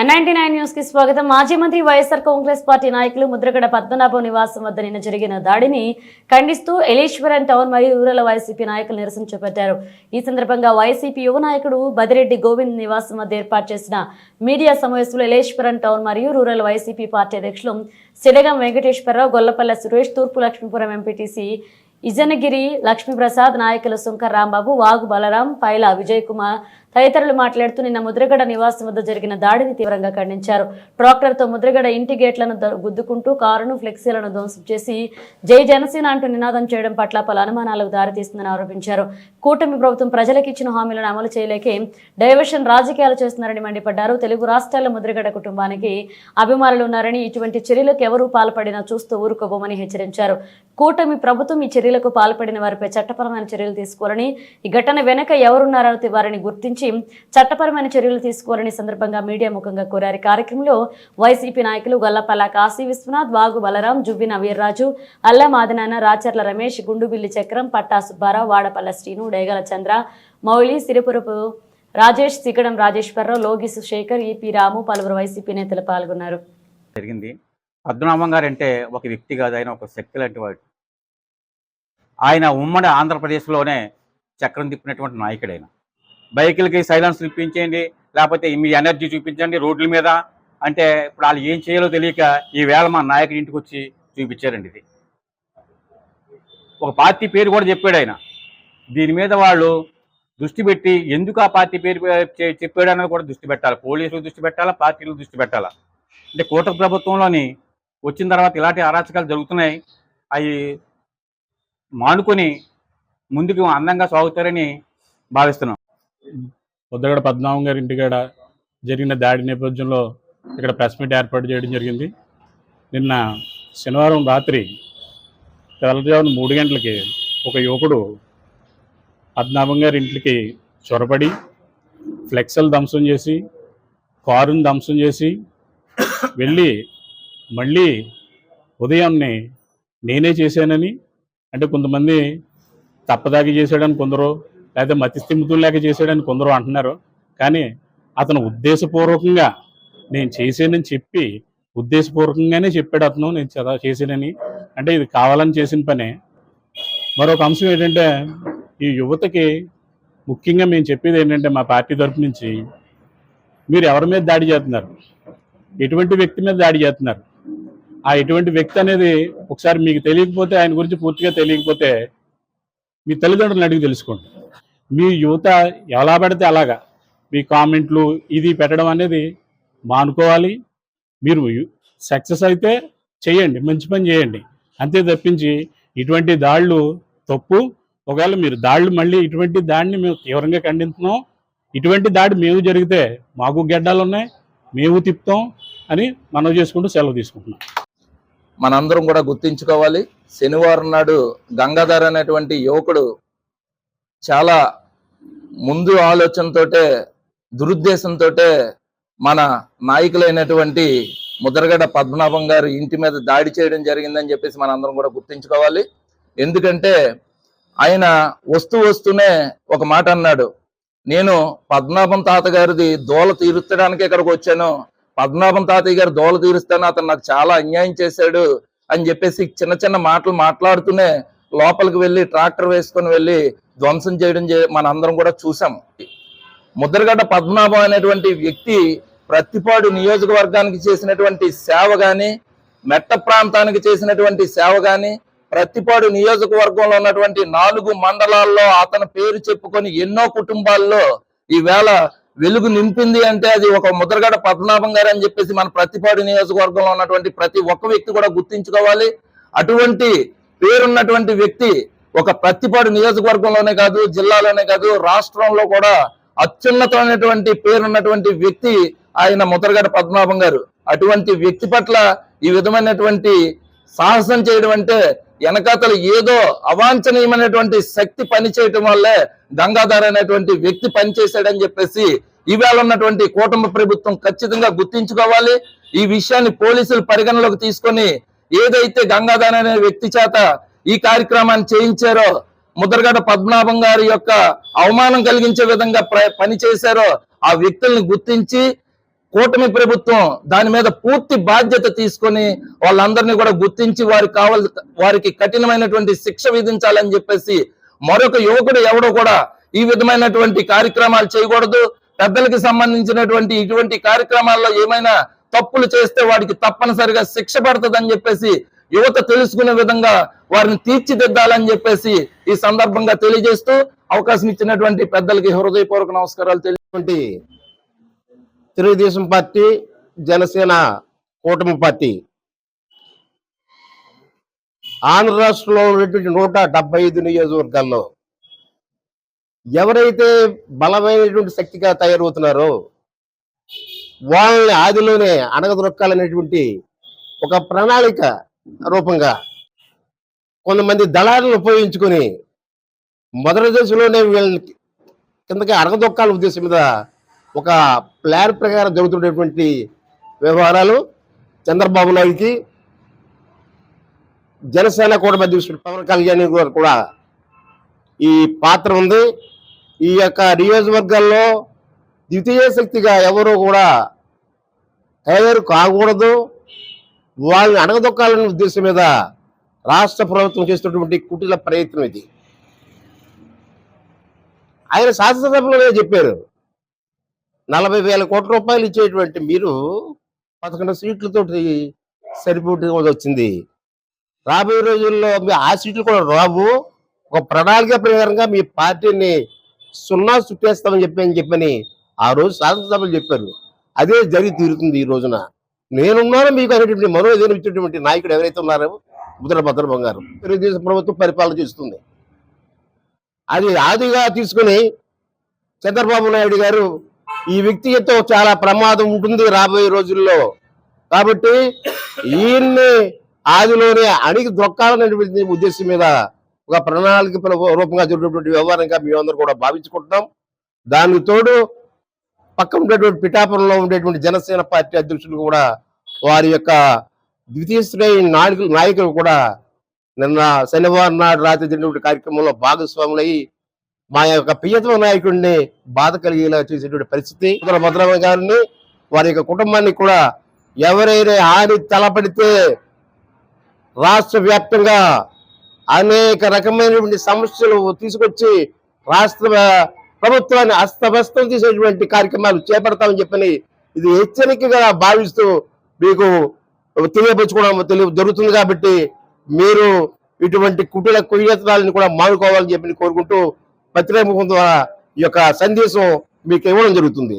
N99 news కి స్వాగతం. మాజీ మంత్రి వైఎస్ఆర్ కాంగ్రెస్ పార్టీ నాయకులు ముద్రగడ పద్మనాభం నివాసం వద్ద నిన్న జరిగిన దాడిని ఖండిస్తూ ఎలీశ్వరం టౌన్ మరియు రూరల్ వైసీపీ నాయకులు నిరసన చేపట్టారు. ఈ సందర్భంగా వైసీపీ యువ నాయకుడు బదిరెడ్డి గోవింద్ నివాసం వద్ద ఏర్పాటు చేసిన మీడియా సమావేశంలో ఎలీశ్వరం టౌన్ మరియు రూరల్ వైసీపీ పార్టీ అధ్యక్షులు సిడగం వెంకటేశ్వరరావు, గొల్లపల్లె సురేష్, తూర్పు లక్ష్మీపురం ఎంపీటీసీ ఇజనగిరి లక్ష్మీప్రసాద్, నాయకులు శంకర్ రాంబాబు, వాగు బలరాం, పైల విజయ్ కుమార్ తదితరులు మాట్లాడుతూ నిన్న ముద్రగడ నివాసం వద్ద జరిగిన దాడిని తీవ్రంగా ఖండించారు. ట్రాక్టర్తో ముద్రగడ ఇంటి గేట్లను గుద్దుకుంటూ కారును, ఫ్లెక్సీలను ధ్వంసం చేసి జై జనసేన అంటూ నినాదం చేయడం పట్ల పలు అనుమానాలకు దారితీస్తుందని ఆరోపించారు. కూటమి ప్రభుత్వం ప్రజలకు ఇచ్చిన హామీలను అమలు చేయలేకే డైవర్షన్ రాజకీయాలు చేస్తున్నారని మండిపడ్డారు. తెలుగు రాష్ట్రాల్లో ముద్రగడ కుటుంబానికి అభిమానులు ఉన్నారని, ఇటువంటి చర్యలకు ఎవరూ పాల్పడినా చూస్తూ ఊరుకోబోమని హెచ్చరించారు. కూటమి ప్రభుత్వం ఈ చర్యలకు పాల్పడిన వారిపై చట్టపరమైన చర్యలు తీసుకోవాలని, ఈ ఘటన వెనక ఎవరున్నారో వారిని గుర్తించి చట్టపరమైన చర్యలు తీసుకోవాలని సందర్భంగా మీడియా ముఖంగా కోరారు. కార్యక్రమంలో వైసీపీ నాయకులు గొల్లపల్ల కాశీ విశ్వనాథ్, వాగు బలరాం, జువ్విన వీర్రాజు, అల్లా మాదినాన్న, రాచర్ల రమేష్, గుండుబిల్లి చక్రం, పట్టా సుబ్బారావు, వాడపల్ల శ్రీను, డేగల చంద్ర, మౌళి, సిరిపురపు రాజేష్, సిగడం రాజేశ్వరరావు, లోగిసు శేఖర్, ఈపీ రాము, పలువురు వైసీపీ నేతలు పాల్గొన్నారు. జరిగింది. పద్మనాభం గారు అంటే ఒక వ్యక్తి కాదు, ఆయన ఒక శక్తి లాంటి వాడు. ఆయన ఉమ్మడి ఆంధ్రప్రదేశ్లోనే చక్రం తిప్పినటువంటి నాయకుడు. ఆయన బైకులకి సైలెన్స్ ఇప్పించేయండి, లేకపోతే మీ ఎనర్జీ చూపించండి రోడ్ల మీద అంటే ఇప్పుడు వాళ్ళు ఏం చేయాలో తెలియక ఈవేళ మా నాయకుడి ఇంటికి వచ్చి చూపించారండి. ఇది ఒక పార్టీ పేరు కూడా చెప్పాడు ఆయన. దీని మీద వాళ్ళు దృష్టి పెట్టి ఎందుకు ఆ పార్టీ పేరు చెప్పాడు అనేది కూడా దృష్టి పెట్టాలి. పోలీసులు దృష్టి పెట్టాలా, పార్టీలు దృష్టి పెట్టాలా. అంటే కూటమి ప్రభుత్వంలోని వచ్చిన తర్వాత ఇలాంటి అరాచకాలు జరుగుతున్నాయి. అవి మానుకొని ముందుకు అందంగా సాగుతారని భావిస్తున్నాం. ముద్రగడ పద్మనాభం గారి ఇంటికాడ జరిగిన దాడి నేపథ్యంలో ఇక్కడ ప్రెస్ మీట్ ఏర్పాటు చేయడం జరిగింది. నిన్న శనివారం రాత్రి తెల్లవారుజామున 3 గంటలకి ఒక యువకుడు పద్మనాభం గారి ఇంటికి చొరబడి ఫ్లెక్సీలు ధ్వంసం చేసి, కారుని ధ్వంసం చేసి వెళ్ళి మళ్ళీ ఉదయాన్నే నేనే చేశానని, అంటే కొంతమంది తప్పదాగి చేశాడని కొందరు, లేకపోతే మతిస్థిమితం లేక చేశాడని కొందరు అంటున్నారు. కానీ అతను ఉద్దేశపూర్వకంగా నేను చేశానని చెప్పి ఉద్దేశపూర్వకంగానే చెప్పాడు అతను నేను చేశానని. అంటే ఇది కావాలని చేసిన పనే. మరొక అంశం ఏంటంటే ఈ యువతకి ముఖ్యంగా మేము చెప్పేది ఏంటంటే మా పార్టీ తరఫు నుంచి మీరు ఎవరి మీద దాడి చేస్తున్నారు, ఎటువంటి వ్యక్తి మీద దాడి చేస్తున్నారు, ఆ ఎటువంటి వ్యక్తి అనేది ఒకసారి మీకు తెలియకపోతే, ఆయన గురించి పూర్తిగా తెలియకపోతే మీ తల్లిదండ్రులను అడిగి తెలుసుకోండి. మీ యువత ఎలా పడితే అలాగా మీ కామెంట్లు ఇది పెట్టడం అనేది మానుకోవాలి. మీరు సక్సెస్ అయితే చేయండి, మంచి పని చేయండి, అంతే తప్పించి ఇటువంటి దాడులు తప్పు. ఒకవేళ మీరు దాడులు మళ్ళీ ఇటువంటి దాడిని మేము తీవ్రంగా ఖండిస్తున్నాం. ఇటువంటి దాడి మేము జరిగితే మాకు గెడ్డాలు ఉన్నాయి, మేము తిప్పుతాం అని మనవి చేసుకుంటూ సెలవు తీసుకుంటున్నాం. మనందరం కూడా గుర్తించుకోవాలి. శనివారం నాడు గంగాధర్ అనేటువంటి యువకుడు చాలా ముందు ఆలోచనతోటే, దురుద్దేశంతోటే మన నాయకులైనటువంటి ముద్రగడ పద్మనాభం గారు ఇంటి మీద దాడి చేయడం జరిగిందని చెప్పేసి మనందరం కూడా గుర్తించుకోవాలి. ఎందుకంటే ఆయన వస్తూనే ఒక మాట అన్నాడు, నేను పద్మనాభం తాత గారిది దోల తీర్చడానికి ఇక్కడికి వచ్చాను, పద్మనాభం తాతయ్య గారు దోల తీరుస్తాను, అతను నాకు చాలా అన్యాయం చేశాడు అని చెప్పేసి చిన్న చిన్న మాటలు మాట్లాడుతూనే లోపలికి వెళ్ళి ట్రాక్టర్ వేసుకొని వెళ్ళి ధ్వంసం చేయడం మనందరం కూడా చూసాం. ముద్రగడ్డ పద్మనాభం అనేటువంటి వ్యక్తి ప్రత్తిపాడు నియోజకవర్గానికి చేసినటువంటి సేవ కానీ, మెట్ట ప్రాంతానికి చేసినటువంటి సేవ కానీ, ప్రత్తిపాడు నియోజకవర్గంలో ఉన్నటువంటి 4 మండలాల్లో అతని పేరు చెప్పుకొని ఎన్నో కుటుంబాల్లో ఈవేళ వెలుగు నింపింది అంటే అది ఒక ముద్రగడ పద్మనాభం గారు అని చెప్పేసి మన ప్రత్తిపాడు నియోజకవర్గంలో ఉన్నటువంటి ప్రతి ఒక్క వ్యక్తి కూడా గుర్తించుకోవాలి. అటువంటి పేరున్నటువంటి వ్యక్తి ఒక ప్రత్తిపాడు నియోజకవర్గంలోనే కాదు, జిల్లాలోనే కాదు, రాష్ట్రంలో కూడా అత్యున్నతమైనటువంటి పేరున్నటువంటి వ్యక్తి ఆయన ముద్రగడ పద్మనాభం గారు. అటువంటి వ్యక్తి పట్ల ఈ విధమైనటువంటి సాహసం చేయడం అంటే వెనకాతలు ఏదో అవాంఛనీయమైనటువంటి శక్తి పనిచేయటం వల్లే గంగాధర్ అనేటువంటి వ్యక్తి పనిచేశాడని చెప్పేసి ఈవేళ ఉన్నటువంటి కూటమి ప్రభుత్వం ఖచ్చితంగా గుర్తించుకోవాలి. ఈ విషయాన్ని పోలీసులు పరిగణలోకి తీసుకొని ఏదైతే గంగాధర్ అనే వ్యక్తి చేత ఈ కార్యక్రమాన్ని చేయించారో, ముద్రగడ పద్మనాభం గారి యొక్క అవమానం కలిగించే విధంగా పనిచేశారో ఆ వ్యక్తుల్ని గుర్తించి కూటమి ప్రభుత్వం దాని మీద పూర్తి బాధ్యత తీసుకొని వాళ్ళందరినీ కూడా గుర్తించి వారికి కఠినమైనటువంటి శిక్ష విధించాలని చెప్పేసి, మరొక యువకుడు ఎవడో కూడా ఈ విధమైనటువంటి కార్యక్రమాలు చేయకూడదు. పెద్దలకి సంబంధించినటువంటి ఇటువంటి కార్యక్రమాల్లో ఏమైనా తప్పులు చేస్తే వాడికి తప్పనిసరిగా శిక్ష పడుతుందని చెప్పేసి యువత తెలుసుకునే విధంగా వారిని తీర్చిదిద్దాలని చెప్పేసి ఈ సందర్భంగా తెలియజేస్తూ అవకాశం ఇచ్చినటువంటి పెద్దలకి హృదయపూర్వక నమస్కారాలు తెలియజేటువంటి తెలుగుదేశం పార్టీ, జనసేన కూటమి పార్టీ ఆంధ్ర రాష్ట్రంలో ఉన్నటువంటి 175 నియోజకవర్గాల్లో ఎవరైతే బలమైనటువంటి శక్తిగా తయారవుతున్నారో వాళ్ళని ఆదిలోనే అణగదొక్కాలనేటువంటి ఒక ప్రణాళిక రూపంగా కొంతమంది దళాలను ఉపయోగించుకొని మొదటి దశలోనే వీళ్ళని కిందకి అణగదొక్కాల ఉద్దేశం మీద ఒక ప్లాన్ ప్రకారం జరుగుతున్నటువంటి వ్యవహారాలు చంద్రబాబు నాయుడికి, జనసేన కూటమి అధ్యక్షుడు పవన్ కళ్యాణ్ గారు కూడా ఈ పాత్ర ఉంది. ఈ యొక్క నియోజకవర్గాల్లో ద్వితీయ శక్తిగా ఎవరు కూడా తయారు కాకూడదు, వాళ్ళని అణగదొక్కాలనే ఉద్దేశం మీద రాష్ట్ర ప్రభుత్వం చేస్తున్నటువంటి కుటిల ప్రయత్నం ఇది. ఆయన శాసనసభలోనే చెప్పారు, 40,000 కోట్ల రూపాయలు ఇచ్చేటువంటి మీరు 11 సీట్లతోటి సరిపోటీ వచ్చింది. రాబోయే రోజుల్లో ఆ సీట్లు కూడా రావు, ఒక ప్రణాళిక ప్రకారంగా మీ పార్టీని సున్నా చుట్టేస్తామని చెప్పని ఆ రోజు శాసనసభలు చెప్పారు. అదే జరిగి తీరుతుంది ఈ రోజున. నేనున్నాను మీకు అనేటువంటి మనోధైర్యం ఇచ్చేటువంటి నాయకుడు ఎవరైతే ఉన్నారో ముద్రగడ పద్మనాభం గారు తెలుగుదేశం ప్రభుత్వం పరిపాలన చేస్తుంది. అది ఆదిగా తీసుకుని చంద్రబాబు నాయుడు గారు ఈ వ్యక్తితో చాలా ప్రమాదం ఉంటుంది రాబోయే రోజుల్లో, కాబట్టి ఈయన్ని ఆదిలోనే అణిగి దొక్కాలనేటువంటి ఉద్దేశం మీద ఒక ప్రణాళిక రూపంగా జరిగినటువంటి వ్యవహారంగా మేమందరూ కూడా భావించుకుంటున్నాం. దానికి తోడు పక్కన ఉండేటువంటి పిఠాపురంలో ఉండేటువంటి జనసేన పార్టీ అధ్యక్షులు కూడా వారి యొక్క ద్వితీయ శ్రేణి నాయకులు కూడా నిన్న శనివారం నాడు రాత్రి జరిగినటువంటి కార్యక్రమంలో భాగస్వాములయ్యి మా యొక్క ప్రియతమ నాయకుడిని బాధ కలిగేలా చేసేటువంటి పరిస్థితి. భద్రరామ గారిని వారి యొక్క కుటుంబాన్ని కూడా ఎవరైనా హాని తలపడితే రాష్ట్ర వ్యాప్తంగా అనేక రకమైనటువంటి సమస్యలు తీసుకొచ్చి రాష్ట్ర ప్రభుత్వాన్ని అస్తవ్యస్తం చేసేటువంటి కార్యక్రమాలు చేపడతామని చెప్పని ఇది హెచ్చరికగా భావిస్తూ మీకు తెలియపరచుకోవడం జరుగుతుంది. కాబట్టి మీరు ఇటువంటి కుటీల కుయత్నాలను కూడా మానుకోవాలని చెప్పి కోరుకుంటూ పత్రికా ముఖం ద్వారా ఈ యొక్క సందేశం మీకు ఇవ్వడం జరుగుతుంది.